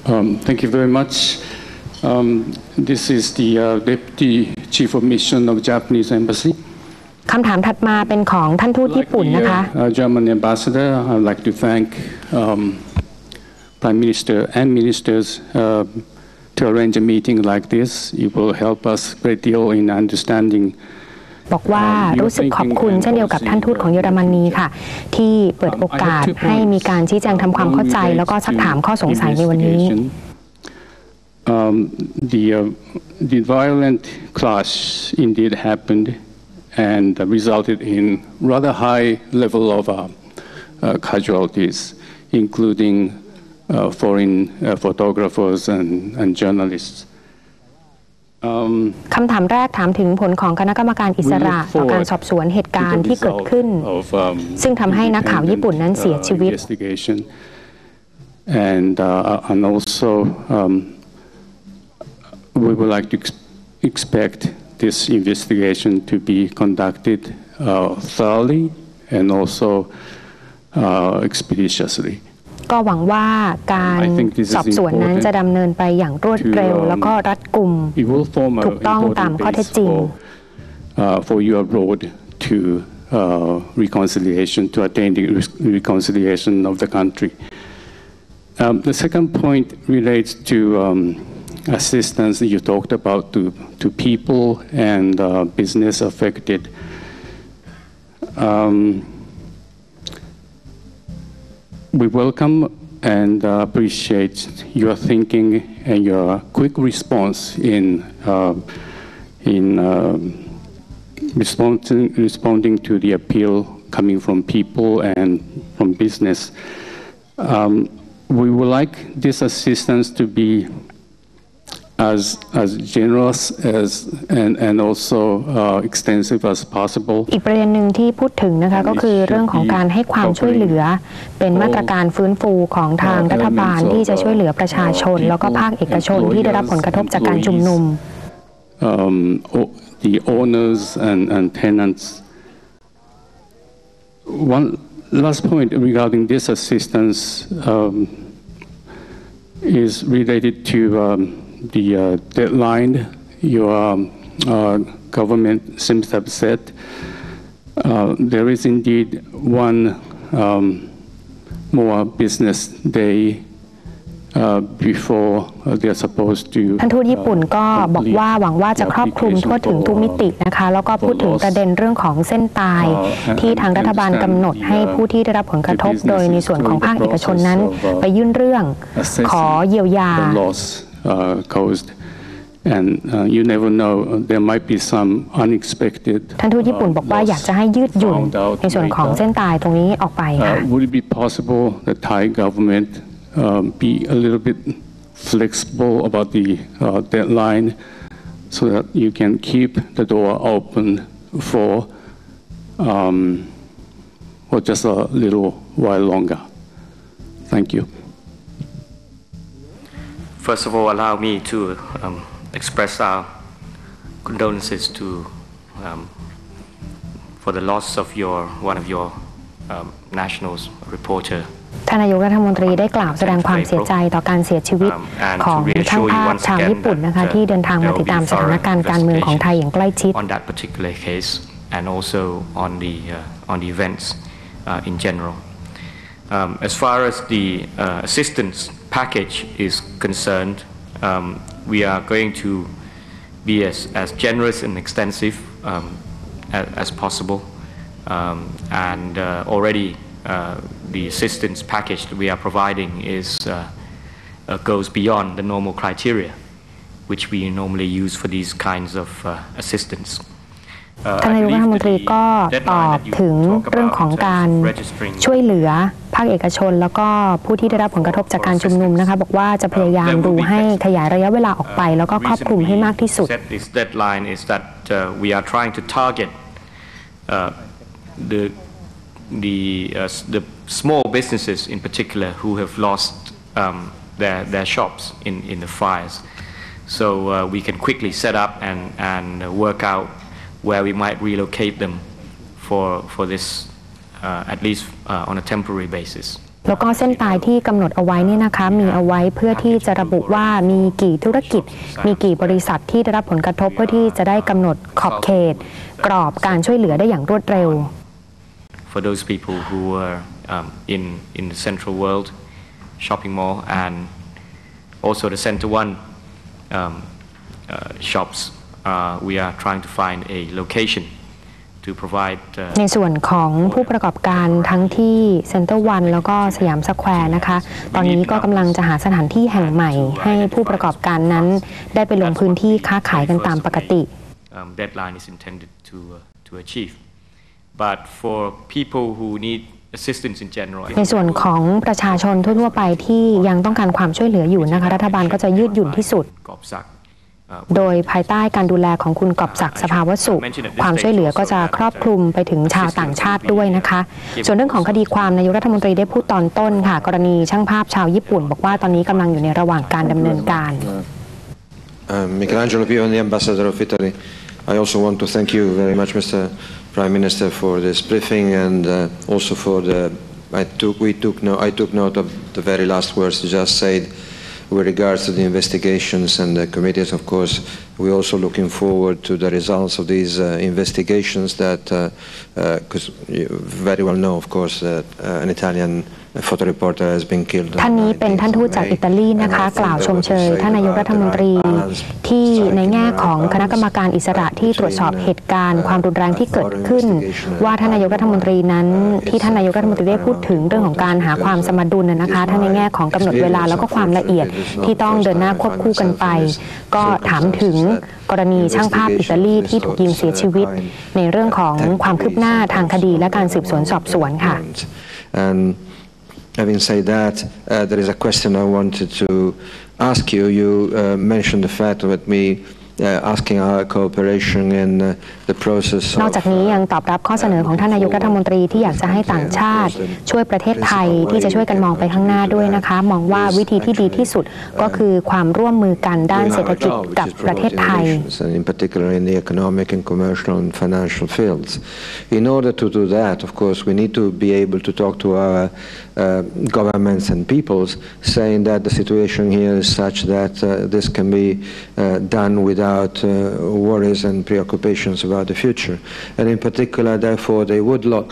Thank you very much. This is the Deputy Chief of Mission of Japanese Embassy. คำถามถัดมาเป็นของท่านทูตญี่ปุ่นนะคะ German Ambassador, I'd like to thank Prime Minister and Ministers to arrange a meeting like this. It will help us a great deal in understanding. บอกว่ารู้สึกขอบคุณเช่นเดียวกับท่านทูตของเยอรมนีค่ะที่เปิดโอกาสให้มีการชี้แจงทำความเข้าใจแล้วก็ซักถามข้อสงสัยในวันนี้ The violent clash indeed happened and resulted in rather high level of casualties, including foreign photographers and journalists. คำถามแรกถามถึงผลของคณะกรรมการอิสระต่อการสอบสวนเหตุการณ์ที่เกิดขึ้นซึ่งทำให้นักข่าวญี่ปุ่นนั้นเสียชีวิต and also we would like to expect this investigation to be conducted thoroughly and also expeditiously. ก็หวังว่าการสอบสวนนั้นจะดำเนินไปอย่างรวดเร็วแล้วก็รัดกุมถูกต้องตามข้อเท็จจริง for your road to reconciliation, to attain the reconciliation of the country. The second point relates to assistance that you talked about to people and business affected. We welcome and appreciate your thinking and your quick response in responding to the appeal coming from people and from business. We would like this assistance to be as generous as and also extensive as possible. อีกประเด็นหนึ่งที่พูดถึงนะคะก็คือเรื่องของการให้ความช่วยเหลือเป็นมาตรการฟื้นฟูของทางรัฐบาลที่จะช่วยเหลือประชาชนแล้วก็ภาคเอกชนที่ได้รับผลกระทบจากการชุมนุม The owners and tenants. One last point regarding this assistance is related to the deadline your government seems to have set. There is indeed one more business day before they are supposed to. ท่านทูตญี่ปุ่นก็บอกว่าหวังว่าจะครอบคลุมทั่วถึงทุกมิตินะคะแล้วก็พูดถึงประเด็นเรื่องของเส้นตายที่ทางรัฐบาลกำหนดให้ผู้ที่ได้รับผลกระทบโดยในส่วนของภาคเอกชนนั้นไปยื่นเรื่องขอเยียวยาcaused and you never know there might be some unexpected ท่านทูตญี่ปุ่นบอกว่าอยากจะให้ยืดหยุ่นในส่วนของเส้นตายตรงนี้ออกไปค่ะ Would it be possible that Thai government be a little bit flexible about the deadline so that you can keep the door open for just a little while longer? Thank you. First of all, allow me to express our condolences for the loss of one of your nationals, reporter. ท่านนายกรัฐมนตรีได้กล่าวแสดงความเสียใจต่อการเสียชีวิตของช่างภาพชาวญี่ปุ่นนะคะที่เดินทางมาติดตามสถานการณ์การเมืองของไทยอย่างใกล้ชิด On that particular case and also on the events in general. As far as the assistance package is concerned, we are going to be as generous and extensive as possible, and already the assistance package that we are providing goes beyond the normal criteria which we normally use for these kinds of assistance. ท่านนายกรัฐมนตรีก็ตอบถึงเรื่องของการช่วยเหลือภาคเอกชนแล้วก็ผู้ที่ได้รับผลกระทบจากการชุมนุมนะคะบอกว่าจะพยายามดูให้ขยายระยะเวลาออกไปแล้วก็ครอบคลุมให้มากที่สุด This deadline is that we are trying to target the small businesses in particular who have lost their shops in the fires, so we can quickly set up and work out where we might relocate them for this at least on a temporary basis. แล้วก็เส้นตายที่กำหนดเอาไว้เนี่ยนะคะมีเอาไว้เพื่อที่จะระบุว่ามีกี่ธุรกิจมีกี่บริษัทที่ได้รับผลกระทบเพื่อที่จะได้กำหนดขอบเขตกรอบการช่วยเหลือได้อย่างรวดเร็ว For those people who are in the Central World shopping mall and also the Center One shops, we are trying to find a location to provide ในส่วนของผู้ประกอบการทั้งที่เซ็นเตอร์วันแล้วก็สยามสแควร์นะคะตอนนี้ก็กำลังจะหาสถานที่แห่งใหม่ให้ผู้ประกอบการนั้นได้ไปลงพื้นที่ค้าขายกันตามปกติ deadline is intended to achieve but for people who need assistance in general ในส่วนของประชาชนทั่วๆไปที่ยังต้องการความช่วยเหลืออยู่นะคะรัฐบาลก็จะยืดหยุ่นที่สุดโดยภายใต้การดูแลของคุณกอบศักดิ์สภาวสุความช่วยเหลือก็จะครอบคลุมไปถึงชาวต่างชาติด้วยนะคะส่วนเรื่องของคดีความนายกรัฐมนตรีได้พูดตอนต้นค่ะกรณีช่างภาพชาวญี่ปุ่นบอกว่าตอนนี้กำลังอยู่ในระหว่างการดำเนินการ Michelangelo Pio and the Ambassador of Italy. I also want to thank you very much, Mr. Prime Minister, for this briefing and also for the. I took note of the very last words you just said. With regards to the investigations and the committees, of course, we're also looking forward to the results of these investigations that, because you very well know, of course, that an Italian photo reporter has been killed. ท่านนี้เป็นท่านทูตจากอิตาลีนะคะกล่าวชมเชยท่านนายกรัฐมนตรีที่ในแง่ของคณะกรรมการอิสระที่ตรวจสอบเหตุการณ์ความรุนแรงที่เกิดขึ้นว่าท่านนายกรัฐมนตรีนั้นที่ท่านนายกรัฐมนตรีได้พูดถึงเรื่องของการหาความสมดุลนะคะทั้งในแง่ของกำหนดเวลาแล้วก็ความละเอียดที่ต้องเดินหน้าควบคู่กันไปก็ถามถึงกรณีช่างภาพอิตาลีที่ถูกยิงเสียชีวิตในเรื่องของความคืบหน้าทางคดีและการสืบสวนสอบสวนค่ะ Having said that, there is a question I wanted to ask you. You mentioned the fact that we asking our cooperation in the process. นอกจากนี้ยังตอบรับข้อเสนอของท่านนายกรัฐมนตรีที่อยากจะให้ต่างชาติช่วยประเทศไทยที่จะช่วยกันมองไปข้างหน้าด้วยนะคะมองว่าวิธีที่ดีที่สุดก็คือความร่วมมือกันด้านเศรษฐกิจกับประเทศไทย In particular in the economic and commercial and financial fields. In order to do that, of course, we need to be able to talk to our governments and peoples, saying that the situation here is such that this can be done without worries and preoccupations about the future. And in particular, therefore, they would look.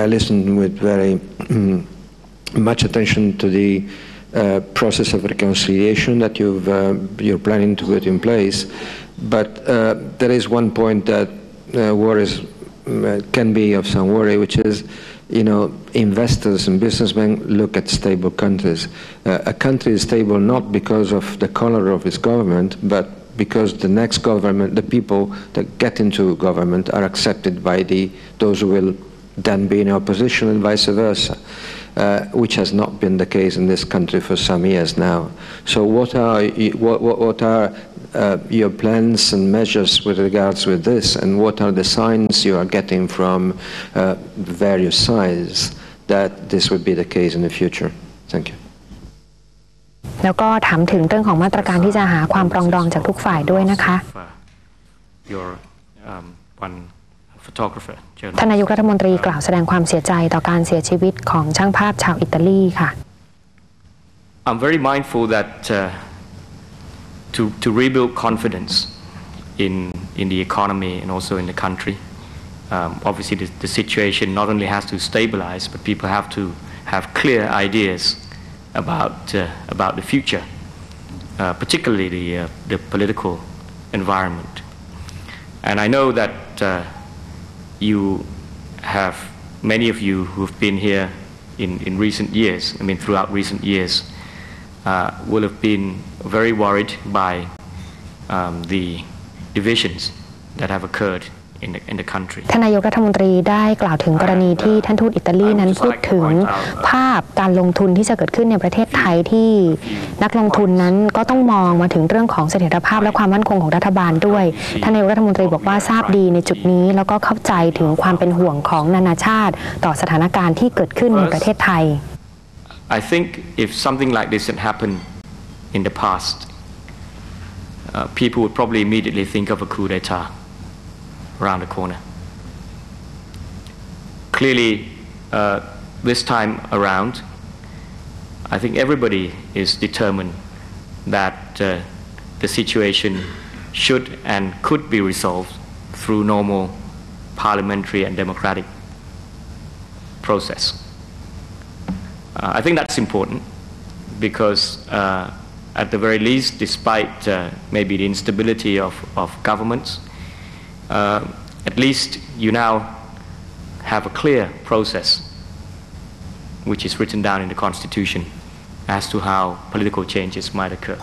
I listened with very much attention to the process of reconciliation that you're planning to put in place. But there is one point that worries can be of some worry, which is, investors and businessmen look at stable countries. A country is stable not because of the color of its government, but because the next government, the people that get into government are accepted by those who will then be in opposition and vice versa, which has not been the case in this country for some years now. So what are your plans and measures with regards with this, and what are the signs you are getting from various sides that this would be the case in the future? Thank you. แล้วก็ถามถึงเรื่องของมาตรการที่จะหาความปรองดองจากทุกฝ่ายด้วยนะคะท่านนายกรัฐมนตรีกล่าวแสดงความเสียใจต่อการเสียชีวิตของช่างภาพชาวอิตาลีค่ะ I'm very mindful that to rebuild confidence in the economy and also in the country, obviously the situation not only has to stabilize, but people have to have clear ideas about the future, particularly the political environment. And I know that many of you who have been here in recent years, throughout recent years, will have been very worried by the divisions that have occurred in the country. ท่านนายกรัฐมนตรีได้กล่าวถึงกรณีที่ท่านทูตอิตาลีนั้นพูดถึงภาพการลงทุนที่จะเกิดขึ้นในประเทศไทยที่นักลงทุนนั้นก็ต้องมองมาถึงเรื่องของเสถียรภาพและความมั่นคงของรัฐบาลด้วยท่านนายกรัฐมนตรีบอกว่าทราบดีในจุดนี้แล้วก็เข้าใจถึงความเป็นห่วงของนานาชาติต่อสถานการณ์ที่เกิดขึ้นในประเทศไทย I think if something like this had happened in the past, people would probably immediately think of a coup d'etat around the corner. Clearly, this time around, I think everybody is determined that the situation should and could be resolved through normal parliamentary and democratic process. I think that's important because at the very least, despite maybe the instability of governments, at least you now have a clear process which is written down in the Constitution as to how political changes might occur.